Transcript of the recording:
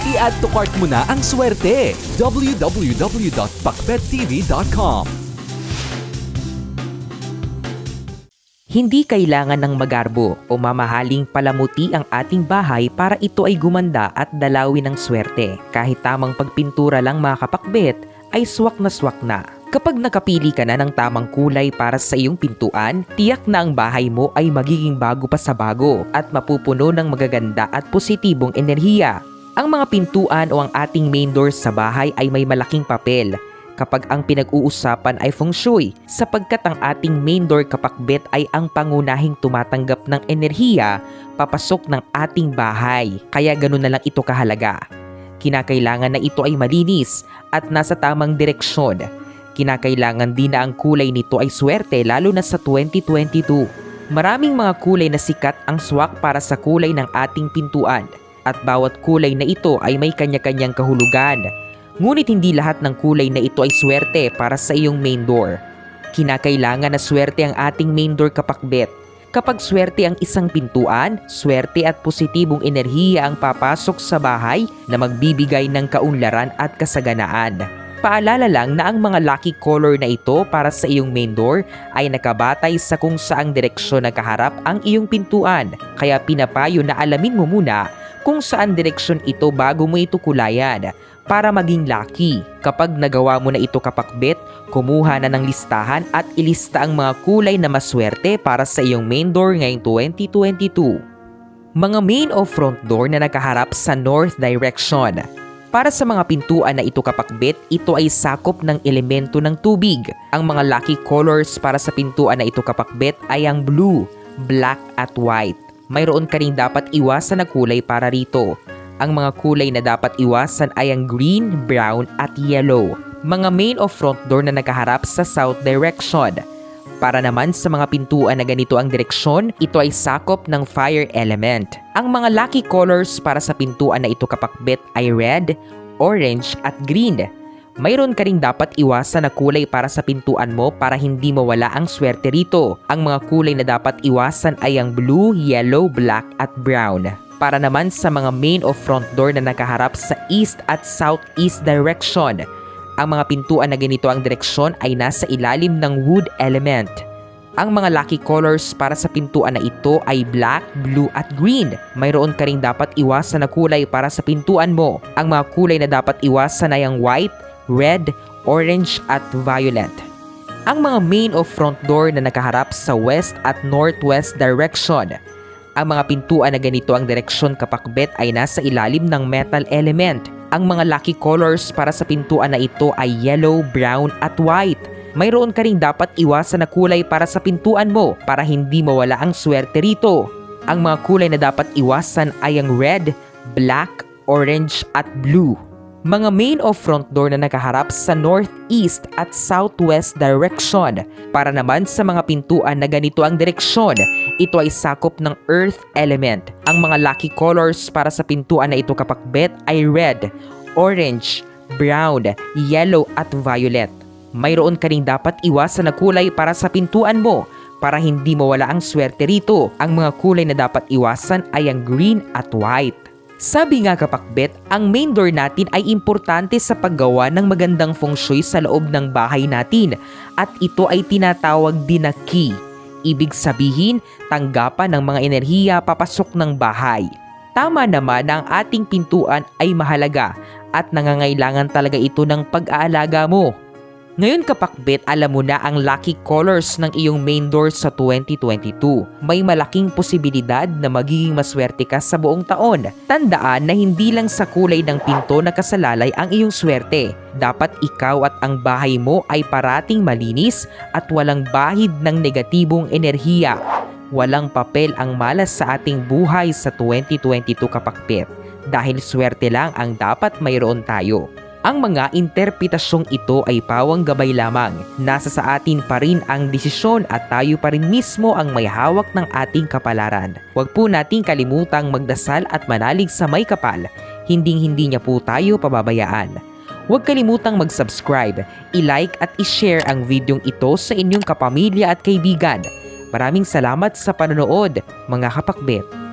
I-add to cart mo na ang swerte. www.pakbettv.com. Hindi kailangan ng magarbo o mamahaling palamuti ang ating bahay para ito ay gumanda at dalawin ng swerte. Kahit tamang pagpintura lang mga kapakbet ay swak na swak na. Kapag nakapili ka na ng tamang kulay para sa iyong pintuan, tiyak na ang bahay mo ay magiging bago pa sa bago at mapupuno ng magaganda at positibong enerhiya. Ang mga pintuan o ang ating main doors sa bahay ay may malaking papel kapag ang pinag-uusapan ay feng shui, sapagkat ang ating main door kapakbet ay ang pangunahing tumatanggap ng enerhiya papasok ng ating bahay. Kaya ganun na lang ito kahalaga. Kinakailangan na ito ay malinis at nasa tamang direksyon. Kinakailangan din na ang kulay nito ay swerte lalo na sa 2022. Maraming mga kulay na sikat ang swak para sa kulay ng ating pintuan. At bawat kulay na ito ay may kanya-kanyang kahulugan. Ngunit hindi lahat ng kulay na ito ay swerte para sa iyong main door. Kinakailangan na swerte ang ating main door kapakbet. Kapag swerte ang isang pintuan, swerte at positibong enerhiya ang papasok sa bahay na magbibigay ng kaunlaran at kasaganaan. Paalala lang na ang mga lucky color na ito para sa iyong main door ay nakabatay sa kung saang direksyon nakaharap ang iyong pintuan. Kaya pinapayo na alamin mo muna kung saan direksyon ito bago mo ito kulayan para maging lucky. Kapag nagawa mo na ito kapakbet, kumuha na ng listahan at ilista ang mga kulay na maswerte para sa iyong main door ngayong 2022. Mga main o front door na nakaharap sa north direction. Para sa mga pintuan na ito kapakbet, ito ay sakop ng elemento ng tubig. Ang mga lucky colors para sa pintuan na ito kapakbet ay ang blue, black at white. Mayroon ka ring dapat iwasan na kulay para rito. Ang mga kulay na dapat iwasan ay ang green, brown at yellow. Mga main o front door na nakaharap sa south direction. Para naman sa mga pintuan na ganito ang direksyon, ito ay sakop ng fire element. Ang mga lucky colors para sa pintuan na ito kapakbet ay red, orange at green. Mayroon ka ring dapat iwasan na kulay para sa pintuan mo para hindi mawala ang swerte rito. Ang mga kulay na dapat iwasan ay ang blue, yellow, black at brown. Para naman sa mga main o front door na nakaharap sa east at southeast direction, ang mga pintuan na ganito ang direksyon ay nasa ilalim ng wood element. Ang mga lucky colors para sa pintuan na ito ay black, blue at green. Mayroon ka ring dapat iwasan na kulay para sa pintuan mo. Ang mga kulay na dapat iwasan ay ang white, red, orange at violet. Ang mga main o front door na nakaharap sa west at northwest direction. Ang mga pintuan na ganito ang direksyon kapakbet ay nasa ilalim ng metal element. Ang mga lucky colors para sa pintuan na ito ay yellow, brown at white. Mayroon ka ring dapat iwasan na kulay para sa pintuan mo para hindi mawala ang swerte rito. Ang mga kulay na dapat iwasan ay ang red, black, orange at blue. Mga main o front door na nakaharap sa northeast at southwest direction. Para naman sa mga pintuan na ganito ang direksyon, ito ay sakop ng earth element. Ang mga lucky colors para sa pintuan na ito kapakbet ay red, orange, brown, yellow at violet. Mayroon ka ring dapat iwasan na kulay para sa pintuan mo para hindi mawala ang swerte rito. Ang mga kulay na dapat iwasan ay ang green at white. Sabi nga kapakbet, ang main door natin ay importante sa paggawa ng magandang feng shui sa loob ng bahay natin at ito ay tinatawag din na key. Ibig sabihin, tanggapan ng mga enerhiya papasok ng bahay. Tama naman na ang ating pintuan ay mahalaga at nangangailangan talaga ito ng pag-aalaga mo. Ngayon kapakbet, alam mo na ang lucky colors ng iyong main door sa 2022. May malaking posibilidad na magiging maswerte ka sa buong taon. Tandaan na hindi lang sa kulay ng pinto nakasalalay ang iyong swerte. Dapat ikaw at ang bahay mo ay parating malinis at walang bahid ng negatibong enerhiya. Walang papel ang malas sa ating buhay sa 2022 kapakbet. Dahil swerte lang ang dapat mayroon tayo. Ang mga interpretasyong ito ay pawang gabay lamang. Nasa sa atin pa rin ang desisyon at tayo pa rin mismo ang may hawak ng ating kapalaran. Huwag po nating kalimutang magdasal at manalig sa may kapal. Hinding-hindi niya po tayo pababayaan. Huwag kalimutang mag-subscribe, i-like at i-share ang videong ito sa inyong kapamilya at kaibigan. Maraming salamat sa panonood, mga kapakbet.